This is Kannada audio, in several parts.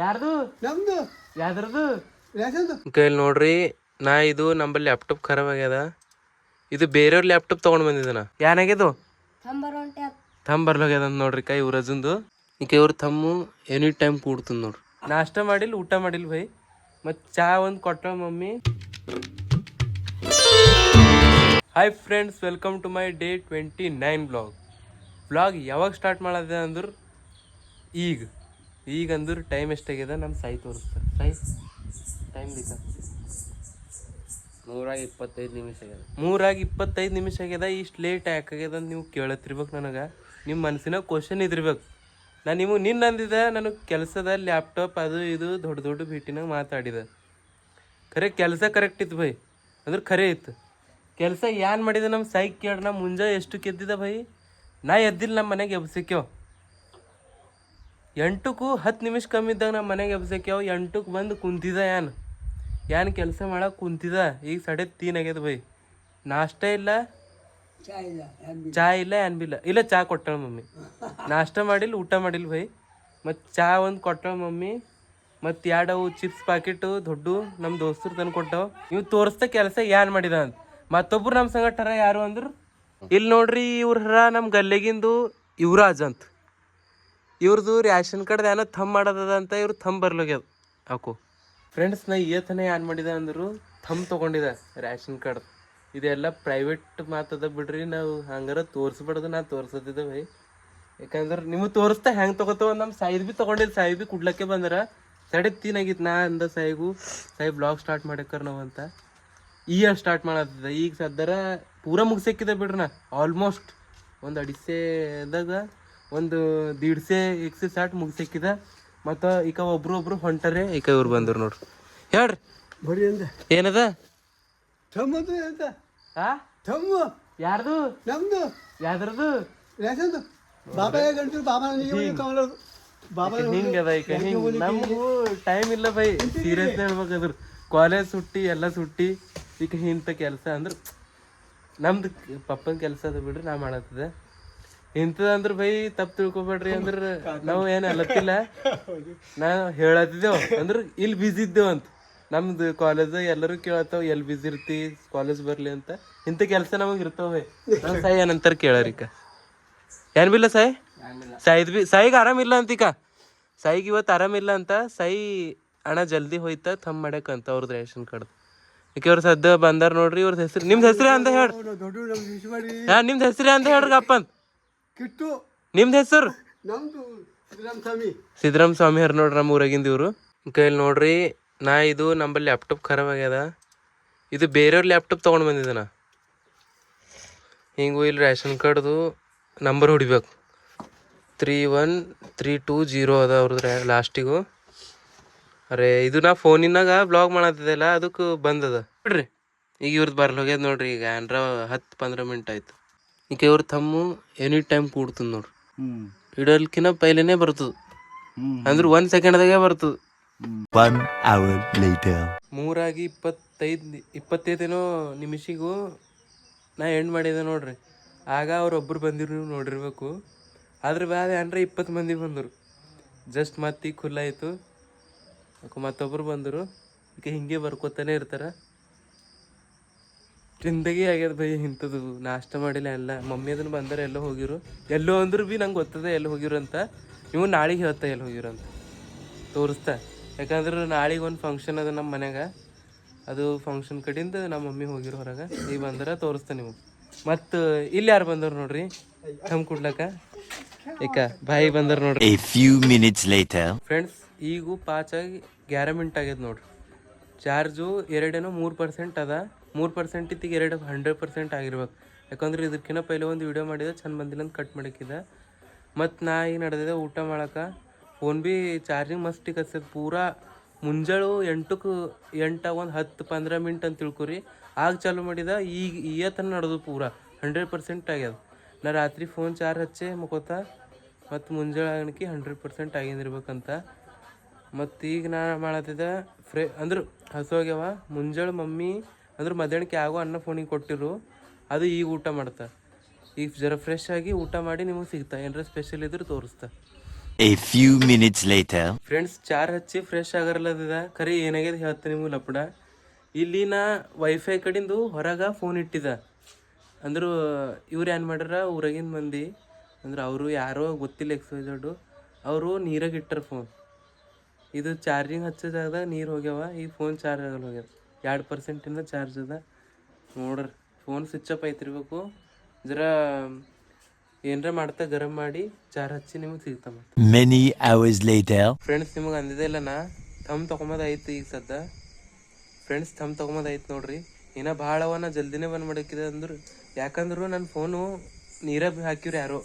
ಯಾರ್ದು ನಮ್ದು ಯಾವ್ದ್ರದ್ದು ಕೈಲಿ ನೋಡ್ರಿ ನಾ ಇದು ನಂಬಲ್ಲಿ ಲ್ಯಾಪ್ಟಾಪ್ ಖರಾಬ್ ಆಗ್ಯದ. ಇದು ಬೇರೆಯವ್ರ ಲ್ಯಾಪ್ಟಾಪ್ ತಗೊಂಡ್ ಬಂದಿದ್ದಾನ. ಏನಾಗ್ಯದು ಥಮ್ ಬರ್ಲಾಗ್ಯದ ಅಂತ ನೋಡ್ರಿ ಕೈ ಇವ್ರಜಂದು. ಈಗ ಇವ್ರ ಥಮ್ಮು ಎನಿ ಟೈಮ್ ಕೂಡ್ತದ ನೋಡ್ರಿ. ನಾಷ್ಟ ಮಾಡಿಲ್ಲ, ಊಟ ಮಾಡಿಲ್ಲ ಭೈ. ಮತ್ ಚಾ ಒಂದ್ ಕೊಟ್ಟ mummy. Hi friends, welcome to my day 29 vlog. ಯಾವಾಗ ಸ್ಟಾರ್ಟ್ ಮಾಡೋದ ಅಂದ್ರೆ ಈಗ ಅಂದ್ರೆ ಟೈಮ್ ಎಷ್ಟಾಗ್ಯದ ನಮ್ಮ ಸಾಯಿ ತೋರಿಸ್ತಾರೆ. ಟೈಮ್ ದಿಕ್ಕ 3:25 ನಿಮಿಷ ಆಗ್ಯದ. ಇಷ್ಟು ಲೇಟ್ ಯಾಕಾಗ್ಯದ ಅಂತ ನೀವು ಕೇಳತ್ತಿರ್ಬೇಕು. ನನಗೆ ನಿಮ್ಮ ಮನಸ್ಸಿನಾಗ ಕ್ವಶನ್ ಇದಿರ್ಬೇಕು. ನಾನು ನಿಮಗೆ ನಿನ್ನ ಅಂದಿದ್ದೆ, ನನಗೆ ಕೆಲಸದ ಲ್ಯಾಪ್ಟಾಪ್ ಅದು ಇದು ದೊಡ್ಡ ಭೇಟಿನಾಗ ಮಾತಾಡಿದೆ. ಖರೆ ಕೆಲಸ ಕರೆಕ್ಟ್ ಇತ್ತು ಭೈ, ಅಂದ್ರೆ ಖರೆ ಇತ್ತು ಕೆಲಸ. ಏನ್ ಮಾಡಿದೆ ನಮ್ಮ ಸಾಯಿ ಕೇಳ. ನಾ ಮುಂಜಾನೆ ಎಷ್ಟು ಎದ್ದಿದ್ದ ಭೈ? ನಾ ಎದ್ದಿಲ್ಲ, ನಮ್ಮ ಮನೆಗೆ ಎಬ್ಸಕ್ಯಾವ 8ಕ್ಕೂ 10 ನಿಮಿಷ ಕಮ್ಮಿ ಇದ್ದಾಗ ನಮ್ಮ ಮನೆಗೆ ಎಬ್ಸಕ್ಯಾವ. 8ಕ್ಕೆ ಬಂದು ಕುಂತಿದ. ಏನ್ ಕೆಲಸ ಮಾಡಕ್ಕೆ ಕುಂತಿದ. ಈಗ 3:30 ಆಗ್ಯದ ಭೈ. ನಾಷ್ಟ ಇಲ್ಲ, ಚಾ ಇಲ್ಲ, ಏನ್ ಬಿ ಇಲ್ಲ. ಚಾ ಕೊಟ್ಟಳ ಮಮ್ಮಿ. ನಾಷ್ಟ ಮಾಡಿಲ್ಲ, ಊಟ ಮಾಡಿಲ್ಲ ಭೈ. ಮತ್ತು ಚಾ ಒಂದು ಕೊಟ್ಟಳ ಮಮ್ಮಿ. ಮತ್ತು 2 ಚಿಪ್ಸ್ ಪ್ಯಾಕೆಟು ದೊಡ್ಡ ನಮ್ಮ ದೋಸ್ತರು ತಂದು ಕೊಟ್ಟವು. ನೀವು ತೋರಿಸ್ತಾ ಕೆಲಸ ಏನ್ ಮಾಡಿದ ಅಂತ. ಮತ್ತೊಬ್ರು ನಮ್ಮ ಸಂಗಟರ ಯಾರು ಅಂದ್ರು ಇಲ್ಲಿ ನೋಡ್ರಿ. ಇವ್ರ ನಮ್ಮ ಗಲ್ಲಿಗಿಂದು ಯುವರಾಜ್ ಅಂತ. ಇವ್ರದ್ದು ರ್ಯಾಷನ್ ಕಾರ್ಡ್ ಏನೋ ಥಮ್ ಮಾಡೋದದ ಅಂತ. ಇವ್ರು ಥಮ್ ಬರ್ಲಾಗ್ಯದ ಹಾಕು. ಫ್ರೆಂಡ್ಸ್, ನಾ ಏತನೇ ಏನ್ ಮಾಡಿದೆ ಅಂದರು ಥಮ್ ತೊಗೊಂಡಿದ್ದೆ ರ್ಯಾಷನ್ ಕಾರ್ಡ್. ಇದೆಲ್ಲ ಪ್ರೈವೇಟ್ ಮಾತದ ಬಿಡ್ರಿ, ನಾವು ಹಂಗಾರ ತೋರಿಸ್ಬಾರ್ದು. ನಾ ತೋರ್ಸತ್ತಿದ್ದೆ ಭೈ, ಯಾಕಂದ್ರೆ ನಿಮಗೆ ತೋರಿಸ್ತಾ ಹೆಂಗೆ ತೊಗೋತಾವ. ನಮ್ಮ ಸಾಯಿದ್ ಬಿ ತೊಗೊಂಡಿದ್ದು, ಸಾಯಿ ಬಿ ಕುಡ್ಲಕ್ಕೆ ಬಂದ್ರ 3:30 ಆಗಿತ್ತು. ನಾ ಅಂದ ಸಾಯಿಗೂ, ಸಾಯಿ ಬ್ಲಾಗ್ ಸ್ಟಾರ್ಟ್ ಮಾಡಕ್ಕರ್ ನಾವು ಅಂತ. ಈಗ ಸ್ಟಾರ್ಟ್ ಮಾಡತ್ತಿದ್ದೆ. ಈಗ ಸದ್ದರ ಪೂರ ಮುಗಿಸಕ್ಕಿದೆ ಬಿಡ್ರಿ. ನಾ ಆಲ್ಮೋಸ್ಟ್ ಒಂದು 250ದಾಗ ಒಂದು 150 ಮುಗಿಸಕ್ಕಿದ. ಮತ್ತು ಈಗ ಒಬ್ರು ಹೊಂಟರೆ. ಈಗ ಇವ್ರು ಬಂದ್ರು ನೋಡ್ರಿ. ಹೇಳ್ರಿ ಬರೀ ಅಂದ ಏನದ ಯಾರ್ದು ನಮ್ದು ಯಾವ್ದ್ರದ್ದು ಹಿಂಗದ. ಈಗ ನಮಗೂ ಟೈಮ್ ಇಲ್ಲ ಬೈ, ಸೀರಿಯಸ್ ಹೇಳ್ಬೇಕಾದ್ರು. ಕಾಲೇಜ್ ಸುಟ್ಟಿ ಎಲ್ಲ ಸುಟ್ಟಿ. ಈಗ ಇಂಥ ಕೆಲಸ ಅಂದ್ರೆ ನಮ್ದು ಪಪ್ಪನ ಕೆಲಸ ಅದ ಬಿಡ್ರಿ, ನಾ ಮಾಡತ್ತಿದ್ದೆ. ಇಂಥದ್ದು ಅಂದ್ರೆ ಬೈ ತಪ್ಪು ತಿಳ್ಕೊಬೇಡ್ರಿ. ಅಂದ್ರೆ ನಾವು ಏನು ಅಲ್ಲತ್ತಿಲ್ಲ, ನಾ ಹೇಳತ್ತಿದ್ದೇವು ಅಂದ್ರೆ ಇಲ್ಲಿ ಬಿಸಿ ಇದ್ದೇವು ಅಂತ. ನಮ್ದು ಕಾಲೇಜ್ ಎಲ್ಲರೂ ಕೇಳತ್ತಾವ, ಎಲ್ಲಿ ಬಿಸಿ ಇರ್ತಿ, ಕಾಲೇಜ್ ಬರ್ಲಿ ಅಂತ. ಇಂಥ ಕೆಲಸ ನಮಗೆ ಇರ್ತಾವೆ. ನಮ್ಮ ಸಾಯಿ ಏನಂತಾರ ಕೇಳರಿಕ. ಏನ್ ಬಿಲ್ಲ ಸಾಯಿ, ಸಾಯಿಗೆ ಆರಾಮಿಲ್ಲ ಅಂತ. ಈಗ ಸಾಯಿಗೆ ಇವತ್ತು ಆರಾಮಿಲ್ಲ ಅಂತ. ಸಾಯಿ ಅಣ್ಣ ಜಲ್ದಿ ಹೋಯ್ತಾ ಥಮ್ ಮಾಡಕ್ಕಂತ ಅವ್ರದ್ದು ರೇಷನ್ ಕಾರ್ಡ್. ಈಗ ಇವ್ರ ಸದ್ದ ಬಂದಾರ ನೋಡ್ರಿ. ಇವ್ರದ್ದು ಹೆಸರು, ನಿಮ್ದು ಹೆಸರು ಅಂತ ಹೇಳ್ರಿ. ನಿಮ್ದು ಹೆಸರು ಅಂತ ಹೇಳ್ರಿ ಅಪ್ಪನ್. ನಿಮ್ದು ಹೆಸರು ಸಿದ್ದರಾಮ ಸ್ವಾಮಿ ಅವ್ರು ನೋಡ್ರಿ, ನಮ್ಮ ಊರಾಗಿಂದ ಇವರು. ಕೈಲಿ ನೋಡ್ರಿ, ನಾ ಇದು ನಂಬಲ್ಲಿ ಲ್ಯಾಪ್ಟಾಪ್ ಖರಾಬ್ ಆಗ್ಯದ. ಇದು ಬೇರೆಯವ್ರ ಲ್ಯಾಪ್ಟಾಪ್ ತೊಗೊಂಡು ಬಂದಿದ್ದಾನ. ಹಿಂಗೂ ಇಲ್ಲಿ ರೇಷನ್ ಕಾರ್ಡ್ದು ನಂಬರ್ ಹೊಡಿಬೇಕು. 31320 ಅದ ಅವ್ರದ್ದು ಲಾಸ್ಟಿಗೂ. ಅರೆ ಇದು ನಾ ಫೋನಿನಾಗ ಬ್ಲಾಗ್ ಮಾಡತ್ತಿದ್ದೆಲ್ಲ, ಅದಕ್ಕೆ ಬಂದದ ಬಿಡ್ರಿ. ಈಗ ಇವ್ರದ್ದು ಬರ್ಲೋಗ್ಯದ ನೋಡ್ರಿ. ಈಗ ಏನ್ರ 10-15 ಮಿನಿಟ್ ಆಯ್ತು. ಈಗ ಇವ್ರ ಥಮ್ಮು ಎನಿ ಟೈಮ್ ಕೂಡ್ತದ ನೋಡ್ರಿ. ಇಡೋಲ್ಕಿನ ಪೈಲೇನೆ ಬರ್ತದ, ಅಂದ್ರೆ 1 ಸೆಕೆಂಡ್ದಾಗೆ ಬರ್ತದ. 3:25 ನಿಮಿಷಿಗೂ ನಾ ಎಂಡ್ ಮಾಡಿದೆ ನೋಡ್ರಿ. ಆಗ ಅವ್ರೊಬ್ಬರು ಬಂದಿರು, ನೀವು ನೋಡಿರ್ಬೇಕು. ಅದ್ರ ಬ್ಯಾದ ಏನ್ರ 20 ಮಂದಿ ಬಂದರು. ಜಸ್ಟ್ ಮತ್ತೆ ಈಗ ಖುಲ್ಲಾಯಿತು. ಮತ್ತೊಬ್ರು ಬಂದರು. ಈಗ ಹಿಂಗೆ ಬರ್ಕೋತಾನೆ ಇರ್ತಾರ. ಜಿಂದಗಿ ಆಗ್ಯದ ಬೈ ಇಂಥದ್ದು. ನಾಷ್ಟ ಮಾಡಿಲ್ಲ ಎಲ್ಲ. ಮಮ್ಮಿ ಅದನ್ನು ಬಂದರೆ ಎಲ್ಲೋ ಹೋಗಿರು. ಎಲ್ಲೋ ಅಂದ್ರು ಭೀ ನಂಗೆ ಗೊತ್ತದೆ ಎಲ್ಲಿ ಹೋಗಿರು ಅಂತ. ನೀವು ನಾಳೆಗೆ ಹೇಳ್ತಾ ಎಲ್ಲಿ ಹೋಗಿರು ಅಂತ ತೋರಿಸ್ತಾ. ಯಾಕಂದ್ರೆ ನಾಳೆಗೆ ಒಂದು ಫಂಕ್ಷನ್ ಅದ ನಮ್ಮ ಮನ್ಯಾಗ. ಅದು ಫಂಕ್ಷನ್ ಕಡೆಯಿಂದ ನಮ್ಮ ಮಮ್ಮಿ ಹೋಗಿರೋ ಹೊರಗೆ. ಈಗ ಬಂದ್ರೆ ತೋರಿಸ್ತಾ ನೀವು. ಮತ್ತು ಇಲ್ಲಿ ಯಾರು ಬಂದವ್ರು ನೋಡ್ರಿ ಥಮ್ ಕುಡ್ಲಕ್ಕ. ಏಕ ಬಾಯಿ ಬಂದಾರ ನೋಡ್ರಿ. ಫ್ರೆಂಡ್ಸ್, ಈಗೂ 5:11 ಮಿನಿಟ್ ಆಗ್ಯದ ನೋಡ್ರಿ. ಚಾರ್ಜು 3% ಅದ. 3% ಇತ್ತಿಗೆ 100% ಆಗಿರ್ಬೇಕು. ಯಾಕಂದ್ರೆ ಇದಕ್ಕಿಂತ ಪೈಲೆ ಒಂದು ವಿಡಿಯೋ ಮಾಡಿದೆ, ಚಂದ ಬಂದಿಲ್ಲ ಅಂತ ಕಟ್ ಮಾಡಕ್ಕಿದೆ. ಮತ್ತು ನಾ ಈಗ ನಡೆದಿದೆ ಊಟ ಮಾಡಕ್ಕೆ. ಫೋನ್ ಭೀ ಚಾರ್ಜಿಂಗ್ ಮಸ್ತ್ ಕಸ್ತದ. ಪೂರಾ ಮುಂಜಾಳು 8ಕ್ಕೆ 8 ಒಂದು 10-15 ಮಿನಿಟ್ ಅಂತ ತಿಳ್ಕೊರಿ. ಆಗ ಚಾಲು ಮಾಡಿದ. ಈಗ ಈಯತನ ನಡೆದು ಪೂರಾ 100% ಆಗ್ಯದ. ನಾ ರಾತ್ರಿ ಫೋನ್ ಚಾರ್ಜ್ ಹಚ್ಚೆ ಮುಕೋತ. ಮತ್ತು ಮುಂಜಾಳೆ ಆಗಣಿಕೆ 100% ಆಗಿಂದಿರ್ಬೇಕಂತ. ಮತ್ತು ಈಗ ನಾ ಮಾಡತ್ತಿದ್ದೆ ಅಂದ್ರೆ ಹಸುವಾಗ್ಯಾವ. ಮುಂಜಾಳೆ ಮಮ್ಮಿ ಅಂದ್ರೆ ಮಧ್ಯಾಹ್ನಕ್ಕೆ ಆಗೋ ಅನ್ನ ಫೋನಿಗೆ ಕೊಟ್ಟಿರು. ಅದು ಈಗ ಊಟ ಮಾಡ್ತಾ. ಈಗ ಜರ ಫ್ರೆಶ್ ಆಗಿ ಊಟ ಮಾಡಿ ನಿಮಗೆ ಸಿಗ್ತಾ. ಏನಾರ ಸ್ಪೆಷಲ್ ಇದ್ರೆ ತೋರಿಸ್ತಾ. A few minutes later. Friends ಚಾರ್ ಹಚ್ಚಿ ಫ್ರೆಶ್ ಆಗಿರ್ಲದ ಖರೆ ಏನಾಗ್ಯದ ಹೇಳ್ತೀನಿ ನಿಮ್ಗೆ ಲಪಡ. ಇಲ್ಲಿ ನಾ ವೈಫೈ ಕಡಿಂದು ಹೊರಗೆ ಫೋನ್ ಇಟ್ಟಿದ ಅಂದ್ರು ಇವ್ರು ಏನು ಮಾಡ್ಯಾರ ಊರಾಗಿನ ಮಂದಿ ಅಂದ್ರೆ ಅವರು ಯಾರೋ ಗೊತ್ತಿಲ್ಲ ಎಕ್ಸ್ಪೈಸರ್ಡು ಅವರು ನೀರಾಗ ಇಟ್ಟಾರ ಫೋನ್. ಇದು ಚಾರ್ಜಿಂಗ್ ಹಚ್ಚೋ ಜಾಗದಾಗ ನೀರು ಹೋಗ್ಯಾವ, ಈ ಫೋನ್ ಚಾರ್ಜ್ ಆಗಲ್ಲ ಹೋಗ್ಯದ. 2% ಚಾರ್ಜ್ ಅದ ನೋಡ್ರಿ. ಫೋನ್ ಸ್ವಿಚ್ ಆಫ್ ಐತಿರ್ಬೇಕು. ಜರ ಏನರ ಮಾಡ್ತಾ ಗರಂ ಮಾಡಿ ಚಾರ್ಜ್ ಹಚ್ಚಿ ನಿಮಗೆ ಸಿಗ್ತಾ. Many hours later. ಫ್ರೆಂಡ್ಸ್ ನಿಮಗೆ ಅಂದಿದೆ ಇಲ್ಲ ನಾ ತೊಗೊಂಬದೈತಿ ಈಗ ಸದ್ದ. ಫ್ರೆಂಡ್ಸ್ ತೊಗೊಂಬದೈತಿ ನೋಡ್ರಿ. ಇನ್ನೂ ಭಾಳ ಅವ, ನಾ ಜಲ್ದಿನೇ ಬಂದು ಮಾಡಕ್ಕಿದೆ ಅಂದ್ರು. ಯಾಕಂದ್ರು ನನ್ನ ಫೋನು ನೀರಾಗ ಹಾಕಿವ್ರಿ ಯಾರೋ,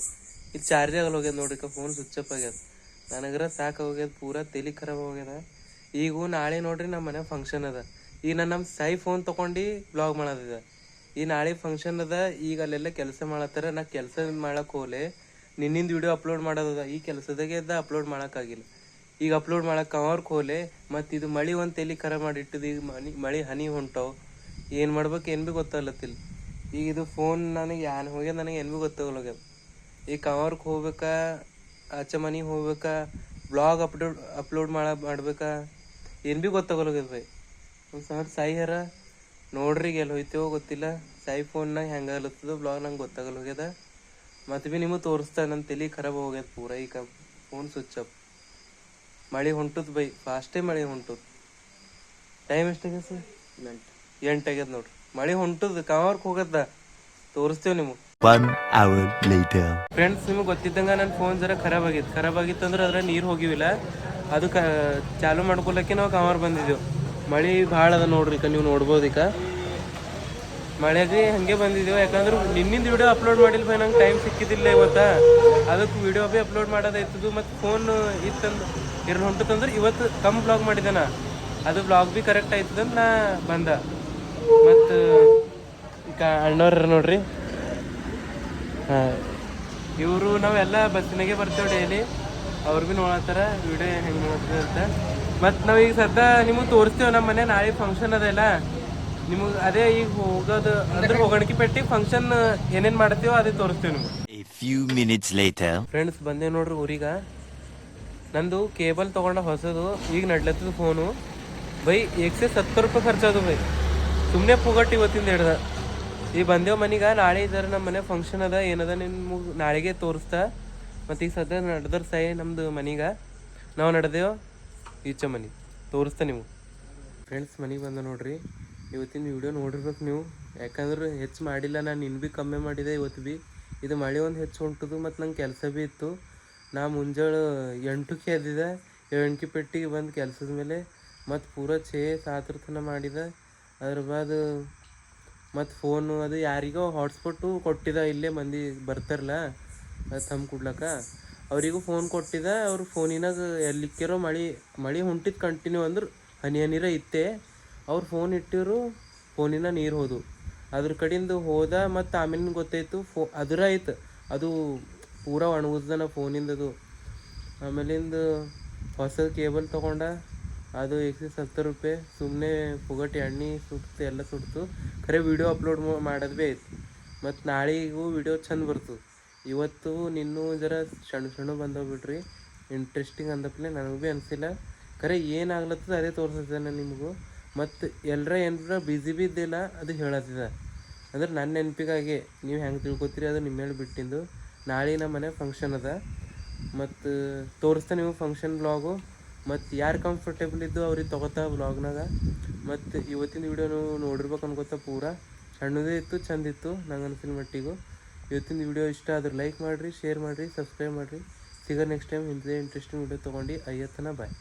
ಇಲ್ಲಿ ಚಾರ್ಜ್ ಆಗಲ್ಲ ಹೋಗ್ಯದ ನೋಡ್ರಿ. ಫೋನ್ ಸ್ವಿಚ್ ಆಫ್ ಆಗ್ಯದ. ನನಗರ ಸಾಕು ಹೋಗ್ಯದ, ಪೂರಾ ತಲೆ ಖರಾಬ್ ಹೋಗ್ಯದ. ಈಗ ನಾಳೆ ನೋಡ್ರಿ ನಮ್ಮ ಮನೆ ಫಂಕ್ಷನ್ ಅದ. ಈಗ ನಾನು ನಮ್ಮ ಸಾಯಿ ಫೋನ್ ತೊಗೊಂಡು ಬ್ಲಾಗ್ ಮಾಡೋದಿದೆ. ಈ ನಾಳೆ ಫಂಕ್ಷನ್ ಅದ. ಈಗ ಅಲ್ಲೆಲ್ಲ ಕೆಲಸ ಮಾಡತ್ತಾರ. ನಾ ಕೆಲಸ ಮಾಡಕ್ಕೆ ಹೋಗ್ಲೆ ನಿನ್ನಿಂದ ವಿಡಿಯೋ ಅಪ್ಲೋಡ್ ಮಾಡೋದದ. ಈ ಕೆಲಸದಾಗೆ ಇದ್ದ ಅಪ್ಲೋಡ್ ಮಾಡೋಕ್ಕಾಗಿಲ್ಲ. ಈಗ ಅಪ್ಲೋಡ್ ಮಾಡಕ್ಕೆ ಅವ್ರಿಗೆ ಹೋಗ್ಲೆ ಮತ್ತು ಇದು ಮಳೆ ಒಂದು ತಲೆ ಖರಾಬ್ ಮಾಡಿಟ್ಟಿದ್ದು. ಈಗ ಮಳೆ ಹನಿ ಹೊಂಟವು, ಏನು ಮಾಡ್ಬೇಕು ಏನು ಭೀ ಗೊತ್ತಾಗ್ಲತ್ತಿಲ್ಲ. ಈಗ ಇದು ಫೋನ್ ನನಗೆ ಏನು ಹೋಗ್ಯದ, ನನಗೆ ಏನು ಭೀ ಗೊತ್ತಾಗಲ್ಲೋಗ್ಯದ. ಈಗ ಕವರ್ಗೆ ಹೋಗ್ಬೇಕಾ, ಆಚೆ ಮನೆಗೆ ಹೋಗ್ಬೇಕಾ, ಬ್ಲಾಗ್ ಅಪ್ಲೋಡ್ ಮಾಡ್ಬೇಕಾ, ಏನು ಭೀ ಗೊತ್ತಾಗಲ್ಲೋಗ್ಯದ ಬೈ. ಒಂದು ಸಣ್ಣ ಸಾಯಿ ಹರ ನೋಡ್ರಿ, ಎಲ್ಲಿ ಹೋಯ್ತೇವೋ ಗೊತ್ತಿಲ್ಲ. ಸಾಯಿ ಫೋನ್ನಾಗ ಹೆಂಗಾಗ್ಲತ್ತದೋ ಬ್ಲಾಗ್ ನಂಗೆ ಗೊತ್ತಾಗಲ್ಲ ಹೋಗ್ಯದ. ಮತ್ತು ಭೀ ನಿಮಗೆ ತೋರಿಸ್ತಾ, ನನ್ನ ತಲೆ ಖರಾಬ್ ಹೋಗ್ಯದ ಪೂರ. ಈಗ ಫೋನ್ ಸ್ವಿಚ್ ಆಫ್. ಮಳೆ ಹೊಂಟದ ಬೈ, ಫಾಸ್ಟೇ ಮಳೆ ಹೊಂಟದ. Time ಎಷ್ಟಾಗ್ಯದ sir? 8 ಆಗ್ಯದ ನೋಡ್ರಿ. ಮಳೆ ಹೊಂಟದ, ಕವರ್ಗೆ ಹೋಗದ, ತೋರಿಸ್ತೇವೆ ನಿಮಗೆ. 1 hour later. ಫ್ರೆಂಡ್ಸ್ ನಿಮಗೆ ಗೊತ್ತಿದ್ದಂಗೆ ನನ್ನ ಫೋನ್ ಜರ ಖರಾಬ್ ಆಗಿತ್ತು ಅಂದ್ರೆ ಅದ್ರ ನೀರು ಹೋಗಿವಿಲ್ಲ. ಅದು ಚಾಲು ಮಾಡ್ಕೊಳಕ್ಕೆ ನಾವು ಕವರ್ ಬಂದಿದ್ದೆವು. ಮಳೆ ಭಾಳ ಅದ ನೋಡ್ರಿ. ನೀವು ನೋಡ್ಬೋದು. ಮಳೆಗೆ ಹಾಗೆ ಬಂದಿದ್ದೆವು. ಯಾಕಂದ್ರೆ ನಿನ್ನಿಂದ ವಿಡಿಯೋ ಅಪ್ಲೋಡ್ ಮಾಡಿಲ್ಲ ಬೈ, ನಂಗೆ ಟೈಮ್ ಸಿಕ್ಕಿದ್ದಿಲ್ಲ ಇವತ್ತು. ಅದಕ್ಕೆ ವಿಡಿಯೋ ಭೀ ಅಪ್ಲೋಡ್ ಮಾಡೋದಾಯ್ತದು. ಮತ್ತು ಫೋನ್ ಇತ್ತಂದು ಇರ್ಲಿ ಹೊಂಟದಂದ್ರೆ ಇವತ್ತು ಕಮ್ ಬ್ಲಾಗ್ ಮಾಡಿದೆ ನಾ. ಅದು ಬ್ಲಾಗ್ ಭೀ ಕರೆಕ್ಟ್ ಆಯ್ತದಂತ ನಾ ಬಂದ. ಮತ್ತು ಈಗ ಅಣ್ಣವ್ರ ನೋಡ್ರಿ, ಹಾಂ, ಇವರು ನಾವೆಲ್ಲ ಬಸ್ಸಿನಾಗೆ ಬರ್ತೇವೆ ಡೈಲಿ. ಅವ್ರು ಭೀ ನೋಡತ್ತಾರ ವಿಡಿಯೋ ಹೆಂಗೆ ನೋಡ್ತದೆ ಅಂತ. ಮತ್ತು ನಾವು ಈಗ ಸದ್ಯ ನಿಮಗೆ ತೋರಿಸ್ತೇವೆ. ನಮ್ಮ ಮನೆ ನಾಳೆ ಫಂಕ್ಷನ್ ಅದೆಲ್ಲ ನಿಮಗೆ. ಅದೇ ಈಗ ಹೋಗೋದು ಅಂದ್ರೆ ಹೋಗಣಿಕೆ ಪೆಟ್ಟಿ ಫಂಕ್ಷನ್ ಏನೇನು ಮಾಡ್ತೀವೋ ಅದೇ ತೋರಿಸ್ತೇವೆ ನಿಮಗೆ. A few minutes later. Friends ಬಂದೆ ನೋಡ್ರಿ ಊರಿಗೆ. ನಂದು ಕೇಬಲ್ ತೊಗೊಂಡ ಹೊಸದು, ಈಗ ನಡ್ಲತ್ತದ ಫೋನು ಬೈ. 170 ರೂಪಾಯಿ ಖರ್ಚದು ಬೈ, ಸುಮ್ಮನೆ ಪುಗಟ್ಟು ಇವತ್ತಿಂದ ಹಿಡ್ದ. ಈಗ ಬಂದೇವು ಮನೆಗೆ. ನಾಳೆ ಇದ್ದಾರೆ ನಮ್ಮ ಮನೆ ಫಂಕ್ಷನ್ ಅದ. ಏನದ ನಿಮ್ಗೆ ನಾಳೆಗೆ ತೋರಿಸ್ತಾ. ಮತ್ತು ಈಗ ಸದ್ಯ ನಡೆದ್ರ ಸಾಯಿ ನಮ್ಮದು ಮನೆಗೆ. ನಾವು ನಡೆದೇವು ಈಚೆ ಮನೆ ತೋರಿಸ್ತಾ ನಿಮಗೆ. ಫ್ರೆಂಡ್ಸ್ ಮನೆಗೆ ಬಂದ ನೋಡ್ರಿ. ಇವತ್ತಿನ ವಿಡಿಯೋ ನೋಡಿರ್ಬೇಕು ನೀವು, ಯಾಕಂದ್ರೆ ಹೆಚ್ಚು ಮಾಡಿಲ್ಲ ನಾನು. ಇನ್ನು ಭೀ ಕಮ್ಮಿ ಮಾಡಿದೆ ಇವತ್ತು ಭೀ. ಇದು ಮಳೆ ಒಂದು ಹೆಚ್ಚು ಹೊಂಟದು ಮತ್ತು ನಂಗೆ ಕೆಲಸ ಭೀ ಇತ್ತು. ನಾ ಮುಂಜಾನೆ 8ಕ್ಕೆ ಎದ್ದಿದೆ. 7ಕ್ಕೆ ಪೆಟ್ಟಿಗೆ ಬಂದು ಕೆಲಸದ ಮೇಲೆ ಮತ್ತು ಪೂರ 6-7 ತನಕ ಮಾಡಿದೆ. ಅದ್ರ ಬಾದ್ ಮತ್ತು ಫೋನು ಅದು ಯಾರಿಗೋ ಹಾಟ್ಸ್ಪಾಟು ಕೊಟ್ಟಿದ್ದ. ಇಲ್ಲೇ ಮಂದಿ ಬರ್ತಾರಲ್ಲ ಅದು ಕೊಡ್ಲಕ್ಕ, ಅವರಿಗೂ ಫೋನ್ ಕೊಟ್ಟಿದ್ದ. ಅವ್ರು ಫೋನಿನಾಗ ಎಲ್ಲಿಕ್ಕಿರೋ ಮಳೆ ಹೊಂಟಿದ್ದು ಕಂಟಿನ್ಯೂ ಅಂದ್ರೆ ಹನಿರ ಇತ್ತೆ. ಅವ್ರು ಫೋನ್ ಇಟ್ಟಿರು, ಫೋನಿನ ನೀರು ಹೋದು. ಅದ್ರ ಕಡೆಯಿಂದ ಹೋದ. ಮತ್ತು ಆಮೇಲೆ ಗೊತ್ತಾಯ್ತು ಅದರ ಆಯ್ತು, ಅದು ಪೂರ ಒಣಗಿಸ್ದನ ಫೋನಿಂದದು. ಆಮೇಲಿಂದ ಹೊಸ ಕೇಬಲ್ ತೊಗೊಂಡ. ಅದು 170 ರೂಪಾಯಿ. ಸುಮ್ಮನೆ ಪುಗಟ್ಟು ಎಣ್ಣೆ ಸುಡ್ತು, ಎಲ್ಲ ಸುಡ್ತು. ಖರೆ ವಿಡಿಯೋ ಅಪ್ಲೋಡ್ ಮಾಡೋದು ಭೀ ಆಯ್ತು. ಮತ್ತು ನಾಳೆಗೂ ವಿಡಿಯೋ ಚಂದ ಬರ್ತದೆ. ಇವತ್ತು ನಿನ್ನೂ ಜರ ಸಣ್ಣ ಬಂದವು ಬಿಡ್ರಿ. ಇಂಟ್ರೆಸ್ಟಿಂಗ್ ಅಂದಪ್ಲೆ ನನಗೂ ಭೀ ಅನಿಸಿಲ್ಲ. ಖರೆ ಏನಾಗ್ಲತ್ತದ ಅದೇ ತೋರಿಸ್ತದೆ ನಾನು ನಿಮಗೂ. ಮತ್ತು ಏನರ ಬಿಸಿ ಭೀ ಇದ್ದಿಲ್ಲ ಅದು ಹೇಳತ್ತಿದ. ಅಂದ್ರೆ ನನ್ನ ನೆನಪಿಗಾಗಿ ನೀವು ಹೆಂಗೆ ತಿಳ್ಕೊತೀರಿ ಅದು ನಿಮ್ಮ ಮೇಲೆ ಬಿಟ್ಟಿಂದು. ನಾಳೆ ನಮ್ಮ ಮನೆ ಫಂಕ್ಷನ್ ಅದ. ಮತ್ತು ತೋರಿಸ್ತಾ ನೀವು ಫಂಕ್ಷನ್ ಬ್ಲಾಗು. ಮತ್ತು ಯಾರು ಕಂಫರ್ಟೇಬಲ್ ಇದ್ದು ಅವ್ರಿಗೆ ತೊಗೋತಾ ಬ್ಲಾಗ್ನಾಗ. ಮತ್ತು ಇವತ್ತಿನ ವಿಡಿಯೋ ನೀವು ನೋಡಿರ್ಬೇಕು ಅನ್ಕೋತಾ. ಪೂರ ಸಣ್ಣದೇ ಇತ್ತು, ಚಂದಿತ್ತು ನಂಗೆ ಅನ್ಸಿನ ಮಟ್ಟಿಗೂ. ಇವತ್ತಿನ ವಿಡಿಯೋ ಇಷ್ಟ ಆದ್ರೆ ಲೈಕ್ ಮಾಡಿರಿ, ಶೇರ್ ಮಾಡಿರಿ, ಸಬ್ಸ್ಕ್ರೈಬ್ ಮಾಡಿರಿ. ಸಿಗೋ ನೆಕ್ಸ್ಟ್ ಟೈಮ್ ಇಂಥದೇ ಇಂಟ್ರೆಸ್ಟಿಂಗ್ ವಿಡಿಯೋ ತೊಗೊಂಡು. ಬಾಯ್.